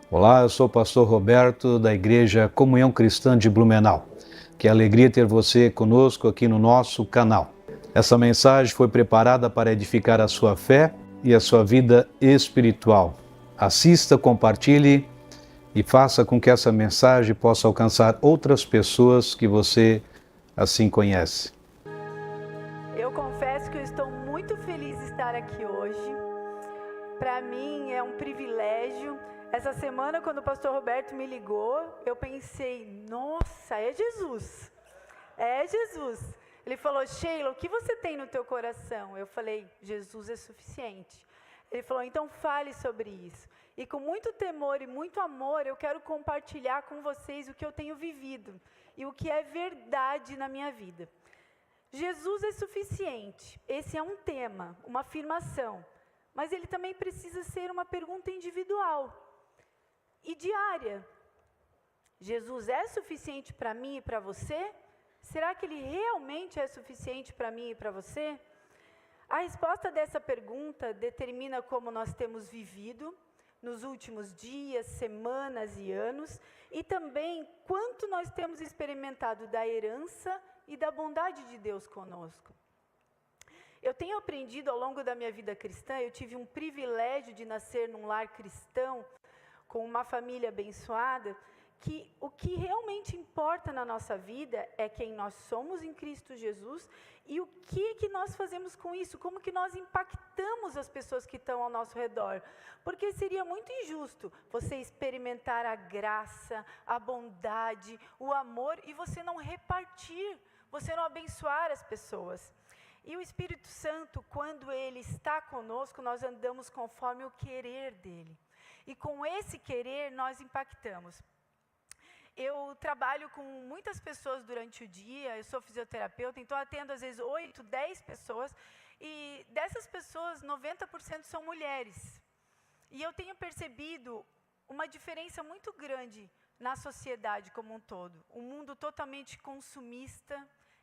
Olá, eu sou o pastor Roberto da Igreja Comunhão Cristã de Blumenau. Que alegria ter você conosco aqui no nosso canal. Essa mensagem foi preparada para edificar a sua fé e a sua vida espiritual. Assista, compartilhe e faça com que essa mensagem possa alcançar outras pessoas que você assim conhece. Eu confesso que eu estou muito feliz de estar aqui hoje. Para mim é um privilégio. Essa semana, quando o pastor Roberto me ligou, eu pensei, nossa, é Jesus. É Jesus. Ele falou, Sheila, o que você tem no teu coração? Eu falei, Jesus é suficiente. Ele falou, então fale sobre isso. E com muito temor e muito amor, eu quero compartilhar com vocês o que eu tenho vivido e o que é verdade na minha vida. Jesus é suficiente. Esse é um tema, uma afirmação. Mas ele também precisa ser uma pergunta individual e diária. Jesus é suficiente para mim e para você? Será que ele realmente é suficiente para mim e para você? A resposta dessa pergunta determina como nós temos vivido nos últimos dias, semanas e anos, e também quanto nós temos experimentado da herança e da bondade de Deus conosco. Eu tenho aprendido ao longo da minha vida cristã, eu tive um privilégio de nascer num lar cristão, com uma família abençoada, que o que realmente importa na nossa vida é quem nós somos em Cristo Jesus e o que nós fazemos com isso, como que nós impactamos as pessoas que estão ao nosso redor. Porque seria muito injusto você experimentar a graça, a bondade, o amor e você não repartir, você não abençoar as pessoas. E o Espírito Santo, quando Ele está conosco, nós andamos conforme o querer dEle. E com esse querer, nós impactamos. Eu trabalho com muitas pessoas durante o dia, eu sou fisioterapeuta, então atendo às vezes 8, 10 pessoas. E dessas pessoas, 90% são mulheres. E eu tenho percebido uma diferença muito grande na sociedade como um todo. Um mundo totalmente consumista,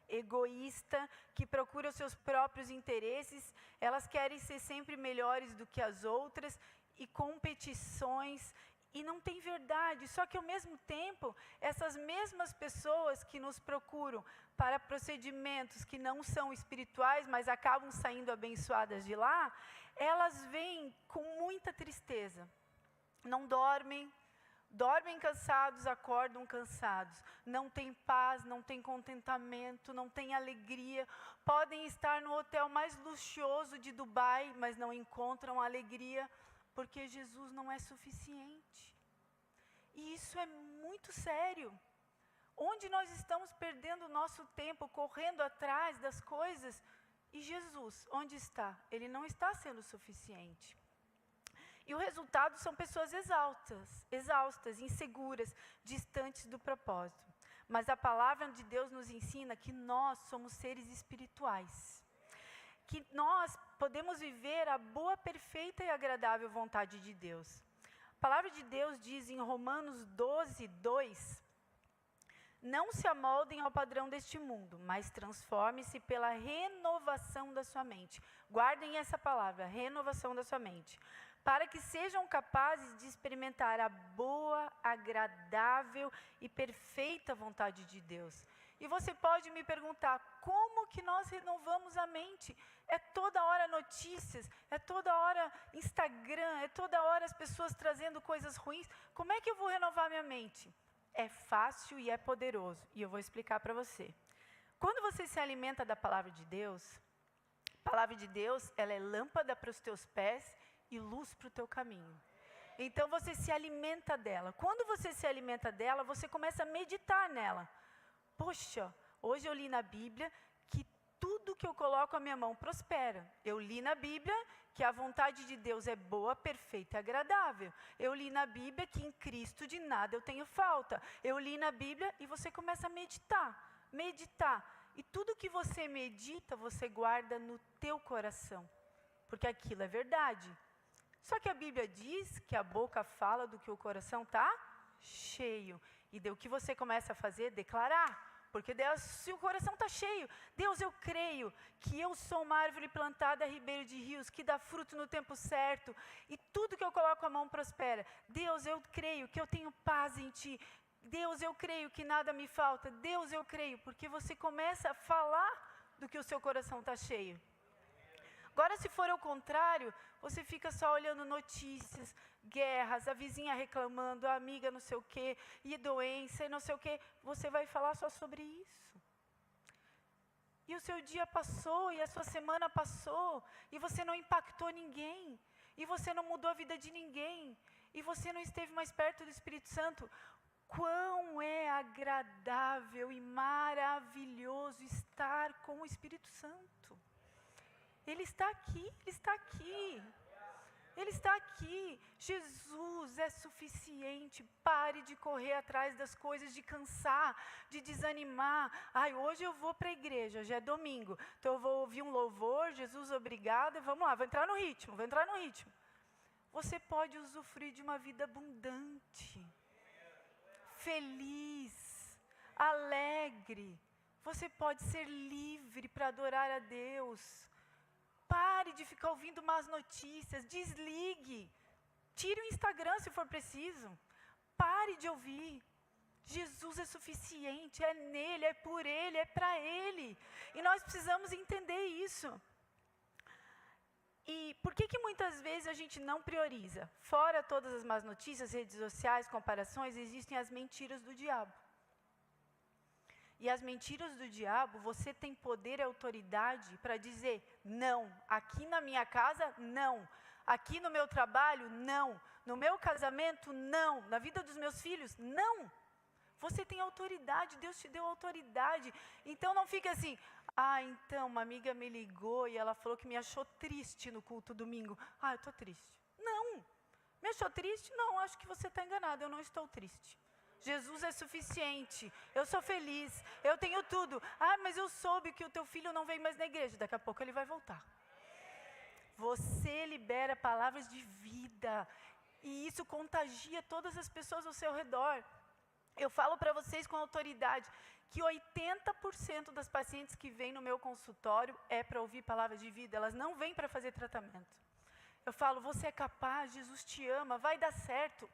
egoísta, que procura os seus próprios interesses, elas querem ser sempre melhores do que as outras, e competições, e não tem verdade. Só que ao mesmo tempo, essas mesmas pessoas que nos procuram para procedimentos que não são espirituais, mas acabam saindo abençoadas de lá, elas vêm com muita tristeza, não dormem cansados, acordam cansados, não têm paz, não têm contentamento, não têm alegria, podem estar no hotel mais luxuoso de Dubai, mas não encontram alegria, porque Jesus não é suficiente. E isso é muito sério. Onde nós estamos perdendo o nosso tempo, correndo atrás das coisas, e Jesus, onde está? Ele não está sendo suficiente. E o resultado são pessoas exaustas, inseguras, distantes do propósito. Mas a palavra de Deus nos ensina que nós somos seres espirituais. Que nós podemos viver a boa, perfeita e agradável vontade de Deus. A palavra de Deus diz em Romanos 12, 2, não se amoldem ao padrão deste mundo, mas transforme-se pela renovação da sua mente. Guardem essa palavra, renovação da sua mente. Para que sejam capazes de experimentar a boa, agradável e perfeita vontade de Deus. E você pode me perguntar, como que nós renovamos a mente? É toda hora notícias, é toda hora Instagram, é toda hora as pessoas trazendo coisas ruins. Como é que eu vou renovar minha mente? É fácil e é poderoso, e eu vou explicar para você. Quando você se alimenta da palavra de Deus, a palavra de Deus, ela é lâmpada para os teus pés e luz para o teu caminho. Então você se alimenta dela. Quando você se alimenta dela, você começa a meditar nela. Poxa, hoje eu li na Bíblia que tudo que eu coloco a minha mão prospera. Eu li na Bíblia que a vontade de Deus é boa, perfeita e agradável. Eu li na Bíblia que em Cristo de nada eu tenho falta. Eu li na Bíblia e você começa a meditar. E tudo que você medita, você guarda no teu coração, porque aquilo é verdade. Só que a Bíblia diz que a boca fala do que o coração está cheio. E daí o que você começa a fazer? Declarar. Porque Deus, se o coração está cheio, Deus, eu creio que eu sou uma árvore plantada a ribeiro de rios, que dá fruto no tempo certo, e tudo que eu coloco a mão prospera. Deus, eu creio que eu tenho paz em Ti. Deus, eu creio que nada me falta. Deus, eu creio, porque você começa a falar do que o seu coração está cheio. Agora, se for ao contrário, você fica só olhando notícias, guerras, a vizinha reclamando, a amiga não sei o quê, e doença, e não sei o quê. Você vai falar só sobre isso. E o seu dia passou, e a sua semana passou, e você não impactou ninguém, e você não mudou a vida de ninguém, e você não esteve mais perto do Espírito Santo. Quão é agradável e maravilhoso estar com o Espírito Santo. Ele está aqui, Ele está aqui. Ele está aqui. Jesus é suficiente. Pare de correr atrás das coisas, de cansar, de desanimar. Ai, hoje eu vou para a igreja, hoje é domingo, então eu vou ouvir um louvor, Jesus, obrigada, vamos lá, vou entrar no ritmo. Você pode usufruir de uma vida abundante, feliz, alegre. Você pode ser livre para adorar a Deus. Pare de ficar ouvindo más notícias, desligue, tire o Instagram se for preciso, pare de ouvir. Jesus é suficiente, é nele, é por ele, é para ele, e nós precisamos entender isso. E por que muitas vezes a gente não prioriza? Fora todas as más notícias, redes sociais, comparações, existem as mentiras do diabo. E as mentiras do diabo, você tem poder e autoridade para dizer, não, aqui na minha casa, não, aqui no meu trabalho, não, no meu casamento, não, na vida dos meus filhos, não. Você tem autoridade, Deus te deu autoridade. Então não fique assim, então uma amiga me ligou e ela falou que me achou triste no culto domingo. Eu estou triste. Não, me achou triste? Não, acho que você está enganado, eu não estou triste. Jesus é suficiente, eu sou feliz, eu tenho tudo. Mas eu soube que o teu filho não vem mais na igreja, daqui a pouco ele vai voltar. Você libera palavras de vida, e isso contagia todas as pessoas ao seu redor. Eu falo para vocês com autoridade, que 80% das pacientes que vêm no meu consultório é para ouvir palavras de vida, elas não vêm para fazer tratamento. Eu falo, você é capaz, Jesus te ama, vai dar certo.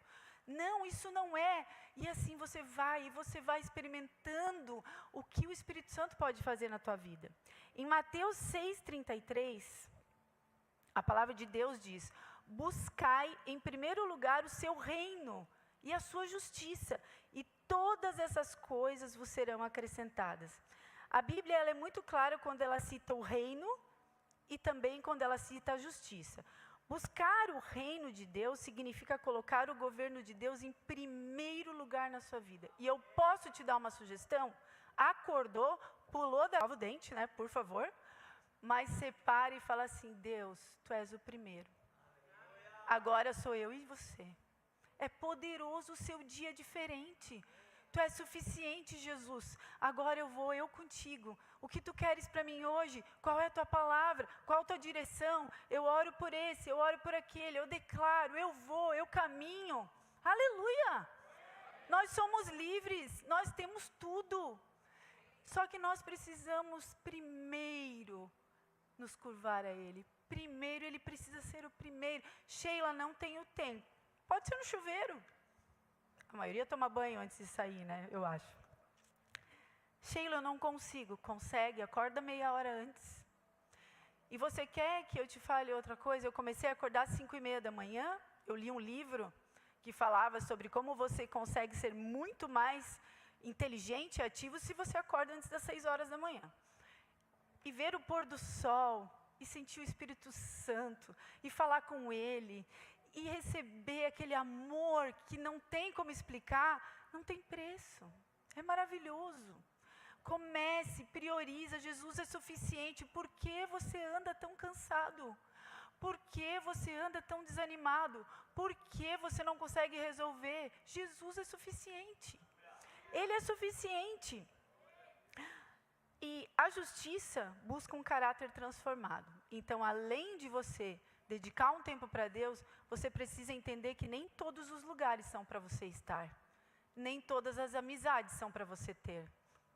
Não, isso não é. E assim você vai experimentando o que o Espírito Santo pode fazer na tua vida. Em Mateus 6,33, a palavra de Deus diz, buscai em primeiro lugar o seu reino e a sua justiça, e todas essas coisas vos serão acrescentadas. A Bíblia ela é muito clara quando ela cita o reino e também quando ela cita a justiça. Buscar o reino de Deus significa colocar o governo de Deus em primeiro lugar na sua vida. E eu posso te dar uma sugestão? Acordou, pulou da o dente, né, por favor, mas separe e fala assim, Deus, Tu és o primeiro. Agora sou eu e você. É poderoso o seu dia diferente. Tu és suficiente, Jesus. Agora eu vou, eu contigo. O que Tu queres para mim hoje? Qual é a Tua palavra? Qual a Tua direção? Eu oro por esse, eu oro por aquele, eu declaro, eu vou, eu caminho. Aleluia! Nós somos livres, nós temos tudo. Só que nós precisamos primeiro nos curvar a Ele. Primeiro, Ele precisa ser o primeiro. Sheila, não tenho tempo. Pode ser no chuveiro. A maioria toma banho antes de sair, né? Eu acho. Sheila, eu não consigo. Consegue, acorda meia hora antes. E você quer que eu te fale outra coisa? Eu comecei a acordar às 5:30 da manhã. Eu li um livro que falava sobre como você consegue ser muito mais inteligente e ativo se você acorda antes das 6 horas da manhã. E ver o pôr do sol, e sentir o Espírito Santo, e falar com Ele, e receber aquele amor que não tem como explicar, não tem preço. É maravilhoso. Comece, prioriza, Jesus é suficiente. Por que você anda tão cansado? Por que você anda tão desanimado? Por que você não consegue resolver? Jesus é suficiente. Ele é suficiente. E a justiça busca um caráter transformado. Então, além de você dedicar um tempo para Deus, você precisa entender que nem todos os lugares são para você estar. Nem todas as amizades são para você ter.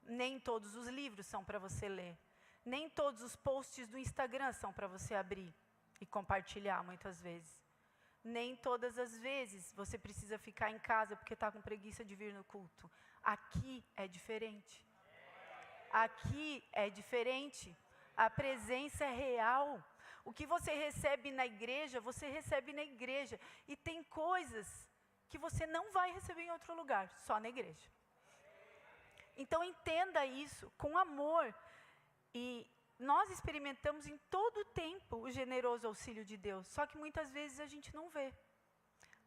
Nem todos os livros são para você ler. Nem todos os posts do Instagram são para você abrir e compartilhar muitas vezes. Nem todas as vezes você precisa ficar em casa porque está com preguiça de vir no culto. Aqui é diferente. Aqui é diferente. A presença é real. O que você recebe na igreja, você recebe na igreja. E tem coisas que você não vai receber em outro lugar, só na igreja. Então entenda isso com amor. E nós experimentamos em todo o tempo o generoso auxílio de Deus, só que muitas vezes a gente não vê.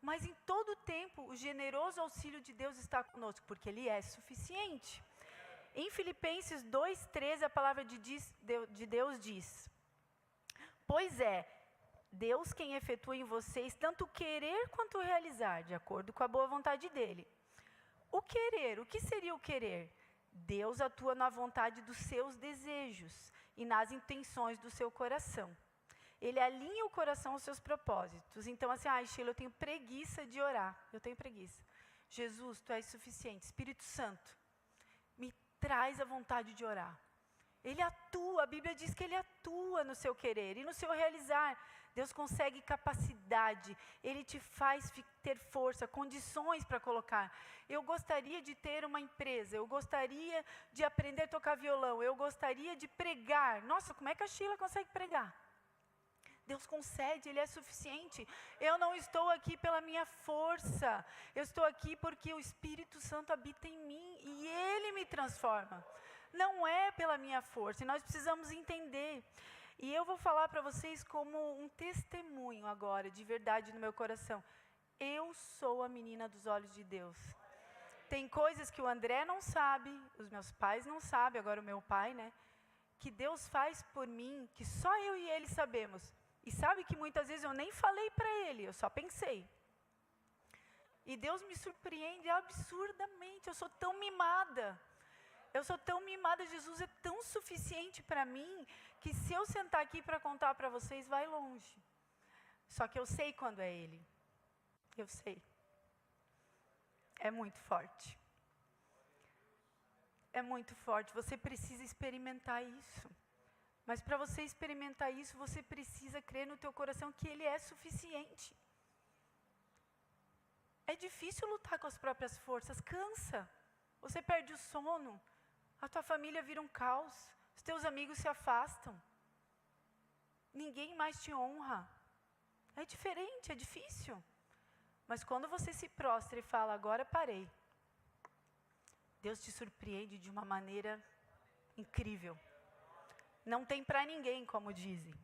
Mas em todo o tempo o generoso auxílio de Deus está conosco, porque Ele é suficiente. Em Filipenses 2:13 a palavra de Deus diz: pois é, Deus quem efetua em vocês tanto querer quanto realizar, de acordo com a boa vontade dEle. O querer, o que seria o querer? Deus atua na vontade dos seus desejos e nas intenções do seu coração. Ele alinha o coração aos seus propósitos. Então assim, Sheila, eu tenho preguiça de orar. Eu tenho preguiça. Jesus, Tu és suficiente. Espírito Santo, me traz a vontade de orar. Ele atua, a Bíblia diz que Ele atua no seu querer e no seu realizar. Deus consegue capacidade, Ele te faz ter força, condições para colocar. Eu gostaria de ter uma empresa, eu gostaria de aprender a tocar violão, eu gostaria de pregar. Nossa, como é que a Sheila consegue pregar? Deus concede, Ele é suficiente. Eu não estou aqui pela minha força, eu estou aqui porque o Espírito Santo habita em mim e Ele me transforma. Não é pela minha força, e nós precisamos entender. E eu vou falar para vocês como um testemunho agora, de verdade no meu coração. Eu sou a menina dos olhos de Deus. Tem coisas que o André não sabe, os meus pais não sabem, agora o meu pai, né? Que Deus faz por mim, que só eu e ele sabemos. E sabe que muitas vezes eu nem falei para ele, eu só pensei. E Deus me surpreende absurdamente, eu sou tão mimada. Eu sou tão mimada, Jesus é tão suficiente para mim, que se eu sentar aqui para contar para vocês, vai longe. Só que eu sei quando é Ele. Eu sei. É muito forte. É muito forte, você precisa experimentar isso. Mas para você experimentar isso, você precisa crer no teu coração que Ele é suficiente. É difícil lutar com as próprias forças, cansa. Você perde o sono. A tua família vira um caos, os teus amigos se afastam, ninguém mais te honra. É diferente, é difícil. Mas quando você se prostra e fala, agora parei, Deus te surpreende de uma maneira incrível. Não tem para ninguém, como dizem.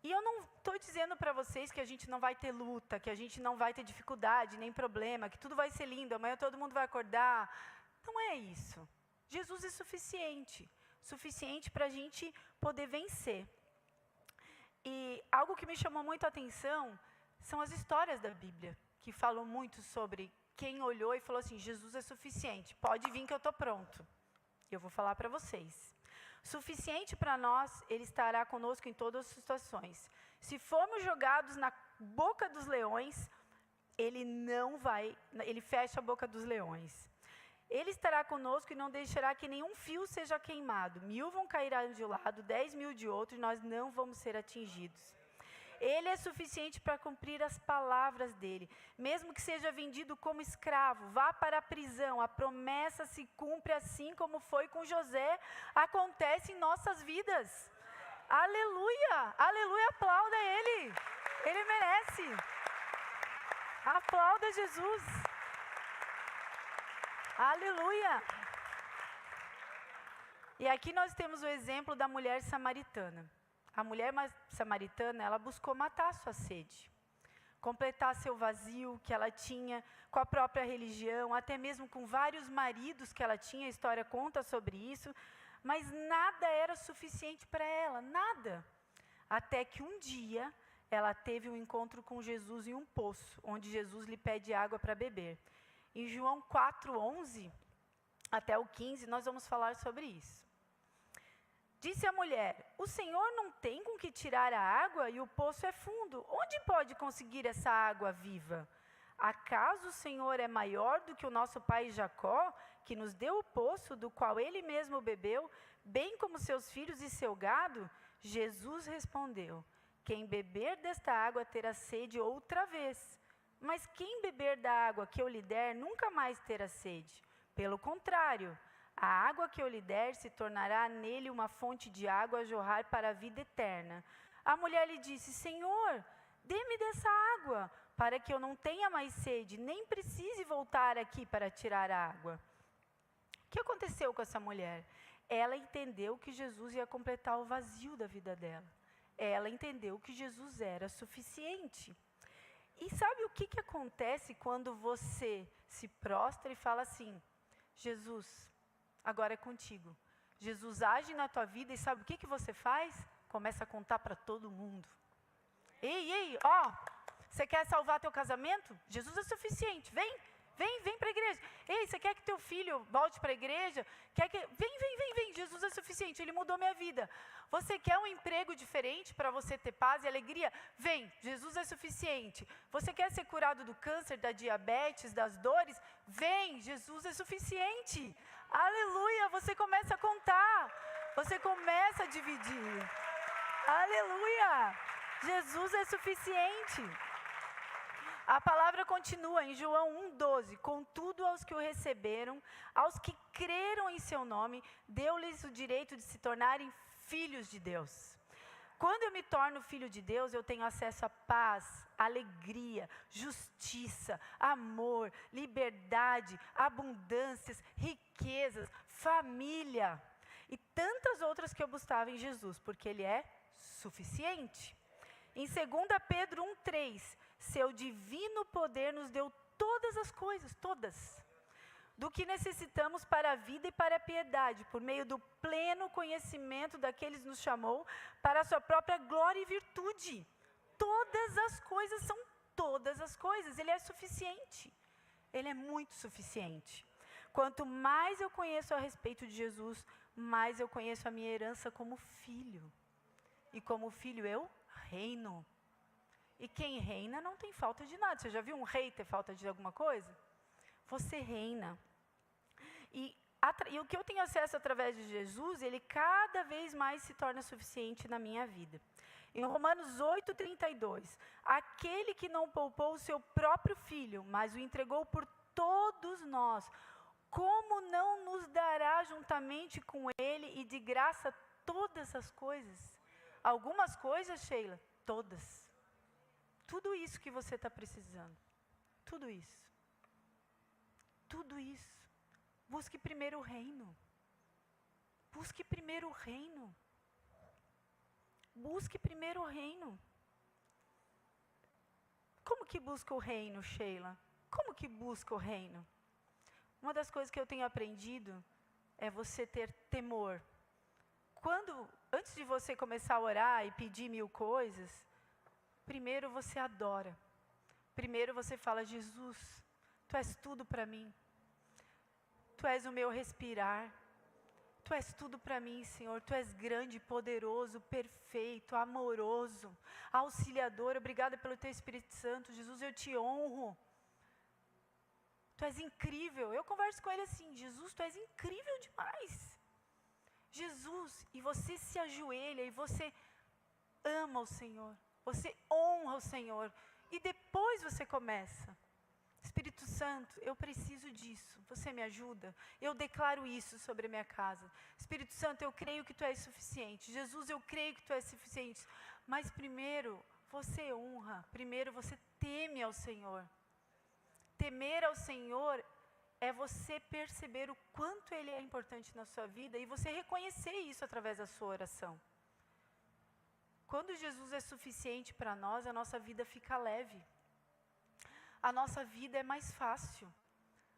E eu não estou dizendo para vocês que a gente não vai ter luta, que a gente não vai ter dificuldade, nem problema, que tudo vai ser lindo, amanhã todo mundo vai acordar. Não é isso. Jesus é suficiente para a gente poder vencer. E algo que me chamou muito a atenção são as histórias da Bíblia, que falam muito sobre quem olhou e falou assim, Jesus é suficiente, pode vir que eu estou pronto. Eu vou falar para vocês. Suficiente para nós, Ele estará conosco em todas as situações. Se formos jogados na boca dos leões, Ele fecha a boca dos leões. Ele estará conosco e não deixará que nenhum fio seja queimado. 1000 vão cair de um lado, 10.000 de outro, e nós não vamos ser atingidos. Ele é suficiente para cumprir as palavras dele. Mesmo que seja vendido como escravo, vá para a prisão, a promessa se cumpre assim como foi com José, acontece em nossas vidas. Aleluia! Aleluia, aplauda Ele. Ele merece. Aplauda Jesus. Aleluia! E aqui nós temos o exemplo da mulher samaritana. A mulher samaritana, ela buscou matar a sua sede, completar seu vazio que ela tinha com a própria religião, até mesmo com vários maridos que ela tinha, a história conta sobre isso, mas nada era suficiente para ela, nada. Até que um dia ela teve um encontro com Jesus em um poço, onde Jesus lhe pede água para beber. Em João 4:11 até o 15, nós vamos falar sobre isso. Disse a mulher, o Senhor não tem com que tirar a água e o poço é fundo. Onde pode conseguir essa água viva? Acaso o Senhor é maior do que o nosso pai Jacó, que nos deu o poço do qual ele mesmo bebeu, bem como seus filhos e seu gado? Jesus respondeu: quem beber desta água terá sede outra vez. Mas quem beber da água que eu lhe der nunca mais terá sede. Pelo contrário, a água que eu lhe der se tornará nele uma fonte de água a jorrar para a vida eterna. A mulher lhe disse: Senhor, dê-me dessa água, para que eu não tenha mais sede, nem precise voltar aqui para tirar a água. O que aconteceu com essa mulher? Ela entendeu que Jesus ia completar o vazio da vida dela. Ela entendeu que Jesus era suficiente. E sabe o que acontece quando você se prostra e fala assim: Jesus, agora é contigo. Jesus age na tua vida e sabe o que você faz? Começa a contar para todo mundo. Ei, ó, você quer salvar teu casamento? Jesus é suficiente, vem para a igreja. Ei, você quer que teu filho volte para a igreja? Vem, Jesus é suficiente, ele mudou minha vida. Você quer um emprego diferente para você ter paz e alegria? Vem, Jesus é suficiente. Você quer ser curado do câncer, da diabetes, das dores? Vem, Jesus é suficiente. Aleluia, você começa a contar, você começa a dividir. Aleluia, Jesus é suficiente. A palavra continua em João 1,12. Contudo, aos que o receberam, aos que creram em seu nome, deu-lhes o direito de se tornarem filhos de Deus. Quando eu me torno filho de Deus, eu tenho acesso a paz, alegria, justiça, amor, liberdade, abundâncias, riquezas, família e tantas outras que eu buscava em Jesus, porque Ele é suficiente. Em 2 Pedro 1,3, seu divino poder nos deu todas as coisas, todas, do que necessitamos para a vida e para a piedade, por meio do pleno conhecimento daqueles que nos chamou para a sua própria glória e virtude. Todas as coisas são todas as coisas, Ele é suficiente, Ele é muito suficiente. Quanto mais eu conheço a respeito de Jesus, mais eu conheço a minha herança como filho. E como filho eu reino. E quem reina não tem falta de nada. Você já viu um rei ter falta de alguma coisa? Você reina. E o que eu tenho acesso através de Jesus, Ele cada vez mais se torna suficiente na minha vida. Em Romanos 8,32, aquele que não poupou o seu próprio filho, mas o entregou por todos nós, como não nos dará juntamente com Ele e de graça todas as coisas? Algumas coisas, Sheila, todas. Tudo isso que você está precisando. Tudo isso. Tudo isso. Busque primeiro o reino. Busque primeiro o reino. Busque primeiro o reino. Como que busca o reino, Sheila? Como que busca o reino? Uma das coisas que eu tenho aprendido é você ter temor. Antes de você começar a orar e pedir 1000 coisas, primeiro você adora. Primeiro você fala: Jesus, Tu és tudo para mim. Tu és o meu respirar. Tu és tudo para mim, Senhor. Tu és grande, poderoso, perfeito, amoroso, auxiliador. Obrigada pelo Teu Espírito Santo. Jesus, eu Te honro. Tu és incrível. Eu converso com Ele assim: Jesus, Tu és incrível demais. Jesus, e você se ajoelha e você ama o Senhor. Você honra o Senhor. E depois você começa: Espírito Santo, eu preciso disso. Você me ajuda? Eu declaro isso sobre a minha casa. Espírito Santo, eu creio que Tu és suficiente. Jesus, eu creio que Tu és suficiente. Mas primeiro você honra. Primeiro você teme ao Senhor. Temer ao Senhor é você perceber o quanto Ele é importante na sua vida e você reconhecer isso através da sua oração. Quando Jesus é suficiente para nós, a nossa vida fica leve. A nossa vida é mais fácil.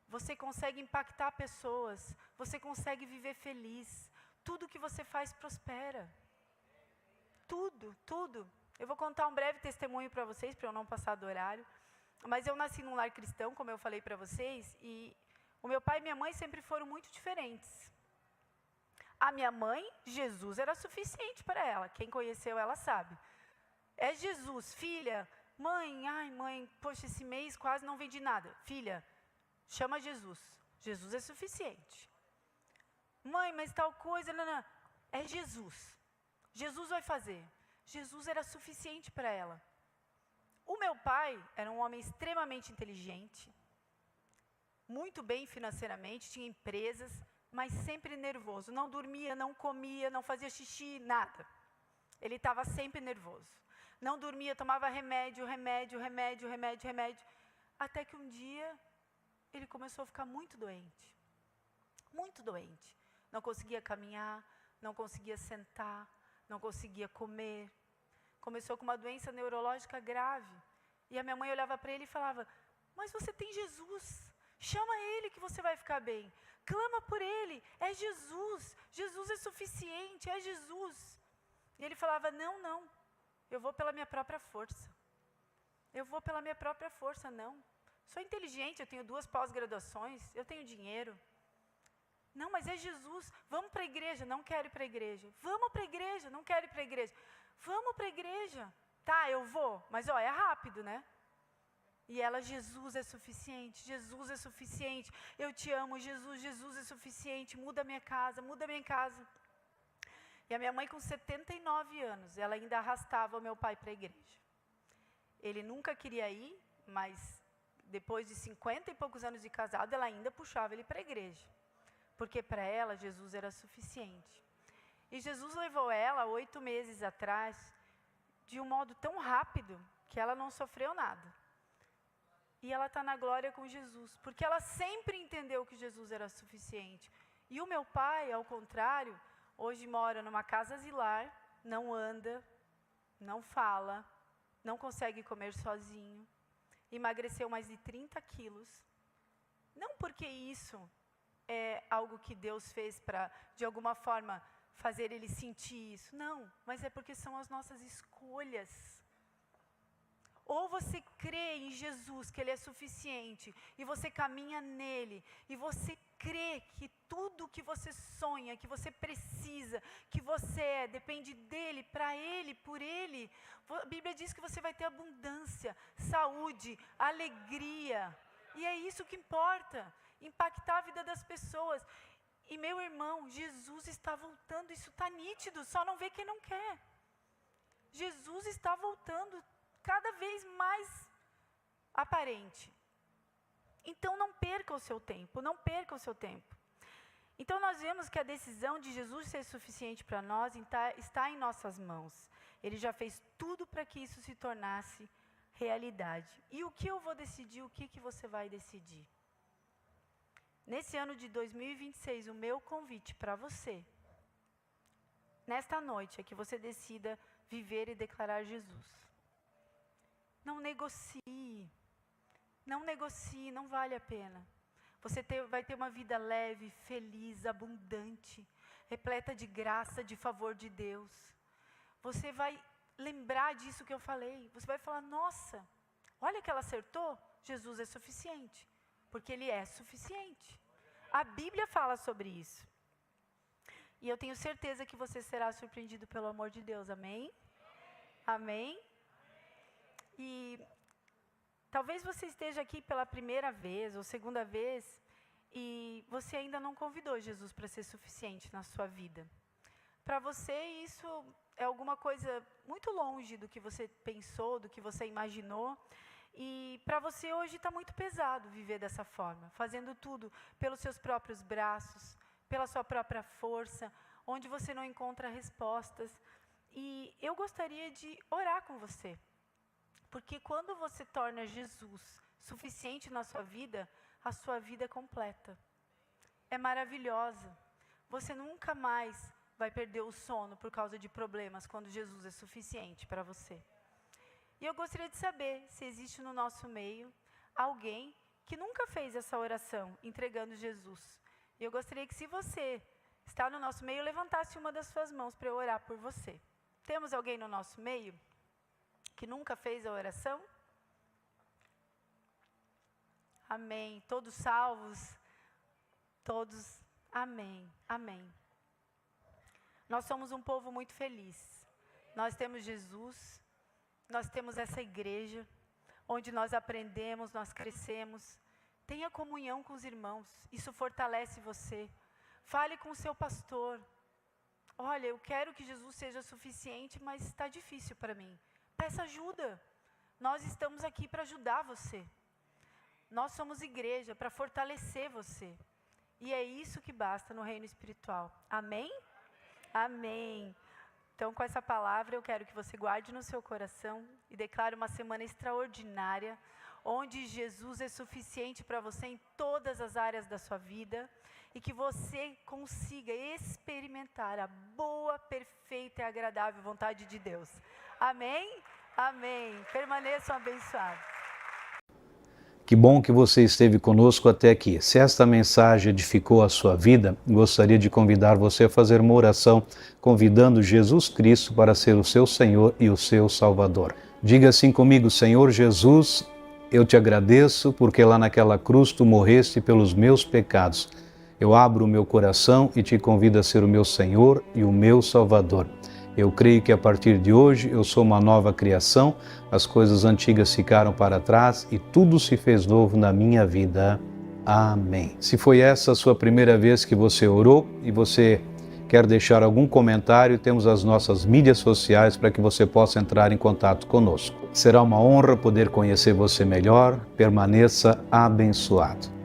Você consegue impactar pessoas, você consegue viver feliz. Tudo que você faz prospera. Tudo, tudo. Eu vou contar um breve testemunho para vocês, para eu não passar do horário. Mas eu nasci num lar cristão, como eu falei para vocês, e o meu pai e minha mãe sempre foram muito diferentes. A minha mãe, Jesus era suficiente para ela. Quem conheceu ela sabe. É Jesus, filha, Mãe, ai mãe, poxa, esse mês quase não vendi nada. Filha, chama Jesus. Jesus é suficiente. Mãe, mas tal coisa, não. É Jesus. Jesus vai fazer. Jesus era suficiente para ela. O meu pai era um homem extremamente inteligente, muito bem financeiramente, tinha empresas, mas sempre nervoso. Não dormia, não comia, não fazia xixi, nada. Ele estava sempre nervoso. Não dormia, tomava remédio. Até que um dia, ele começou a ficar muito doente. Muito doente. Não conseguia caminhar, não conseguia sentar, não conseguia comer. Começou com uma doença neurológica grave. E a minha mãe olhava para ele e falava, mas você tem Jesus, chama ele que você vai ficar bem. Clama por ele, é Jesus, Jesus é suficiente, é Jesus. E ele falava, não, eu vou pela minha própria força. Eu vou pela minha própria força, não. Sou inteligente, eu tenho 2 pós-graduações, eu tenho dinheiro. Não, mas é Jesus, vamos para a igreja, não quero ir para a igreja. Vamos para a igreja, não quero ir para a igreja. Vamos para a igreja. Tá, eu vou, mas é rápido, né? E ela, Jesus é suficiente, Jesus é suficiente. Eu te amo, Jesus, Jesus é suficiente. Muda a minha casa, muda a minha casa. E a minha mãe com 79 anos, ela ainda arrastava o meu pai para a igreja. Ele nunca queria ir, mas depois de 50 e poucos anos de casado, ela ainda puxava ele para a igreja. Porque para ela, Jesus era suficiente. E Jesus levou ela 8 meses atrás, de um modo tão rápido, que ela não sofreu nada. E ela está na glória com Jesus, porque ela sempre entendeu que Jesus era suficiente. E o meu pai, ao contrário, hoje mora numa casa asilar, não anda, não fala, não consegue comer sozinho, emagreceu mais de 30 quilos. Não porque isso é algo que Deus fez para, de alguma forma, fazer ele sentir isso. Não, mas é porque são as nossas escolhas. Ou você crê em Jesus, que Ele é suficiente, e você caminha nele, e você crê que tudo que você sonha, que você precisa, que você é, depende dele, para ele, por ele. A Bíblia diz que você vai ter abundância, saúde, alegria. E é isso que importa, impactar a vida das pessoas. E meu irmão, Jesus está voltando, isso está nítido, só não vê quem não quer. Jesus está voltando, cada vez mais aparente. Então não perca o seu tempo, não perca o seu tempo. Então nós vemos que a decisão de Jesus ser suficiente para nós está em nossas mãos. Ele já fez tudo para que isso se tornasse realidade. E o que eu vou decidir, o que você vai decidir? Nesse ano de 2026, o meu convite para você, nesta noite, é que você decida viver e declarar Jesus. Não negocie, não vale a pena. Você vai ter uma vida leve, feliz, abundante, repleta de graça, de favor de Deus. Você vai lembrar disso que eu falei, você vai falar, nossa, olha que ela acertou, Jesus é suficiente, porque Ele é suficiente. A Bíblia fala sobre isso. E eu tenho certeza que você será surpreendido pelo amor de Deus, amém? Amém? E talvez você esteja aqui pela primeira vez ou segunda vez e você ainda não convidou Jesus para ser suficiente na sua vida. Para você isso é alguma coisa muito longe do que você pensou, do que você imaginou. E para você hoje está muito pesado viver dessa forma, fazendo tudo pelos seus próprios braços, pela sua própria força, onde você não encontra respostas. E eu gostaria de orar com você. Porque quando você torna Jesus suficiente na sua vida, a sua vida é completa. É maravilhosa. Você nunca mais vai perder o sono por causa de problemas quando Jesus é suficiente para você. E eu gostaria de saber se existe no nosso meio alguém que nunca fez essa oração, entregando Jesus. E eu gostaria que, se você está no nosso meio, levantasse uma das suas mãos para eu orar por você. Temos alguém no nosso meio que nunca fez a oração? Amém. Todos salvos? Todos? Amém. Amém. Nós somos um povo muito feliz. Nós temos Jesus. nós temos essa igreja, onde nós aprendemos, nós crescemos. Tenha comunhão com os irmãos, isso fortalece você. Fale com o seu pastor. Olha, eu quero que Jesus seja suficiente, mas está difícil para mim. Peça ajuda. Nós estamos aqui para ajudar você. Nós somos igreja para fortalecer você. E é isso que basta no reino espiritual. Amém? Amém. Então, com essa palavra, eu quero que você guarde no seu coração e declare uma semana extraordinária, onde Jesus é suficiente para você em todas as áreas da sua vida e que você consiga experimentar a boa, perfeita e agradável vontade de Deus. Amém? Amém. Permaneçam abençoados. Que bom que você esteve conosco até aqui. Se esta mensagem edificou a sua vida, gostaria de convidar você a fazer uma oração convidando Jesus Cristo para ser o seu Senhor e o seu Salvador. Diga assim comigo: Senhor Jesus, eu te agradeço porque lá naquela cruz tu morreste pelos meus pecados. Eu abro o meu coração e te convido a ser o meu Senhor e o meu Salvador. Eu creio que a partir de hoje eu sou uma nova criação, as coisas antigas ficaram para trás e tudo se fez novo na minha vida. Amém. Se foi essa a sua primeira vez que você orou e você quer deixar algum comentário, temos as nossas mídias sociais para que você possa entrar em contato conosco. Será uma honra poder conhecer você melhor. Permaneça abençoado.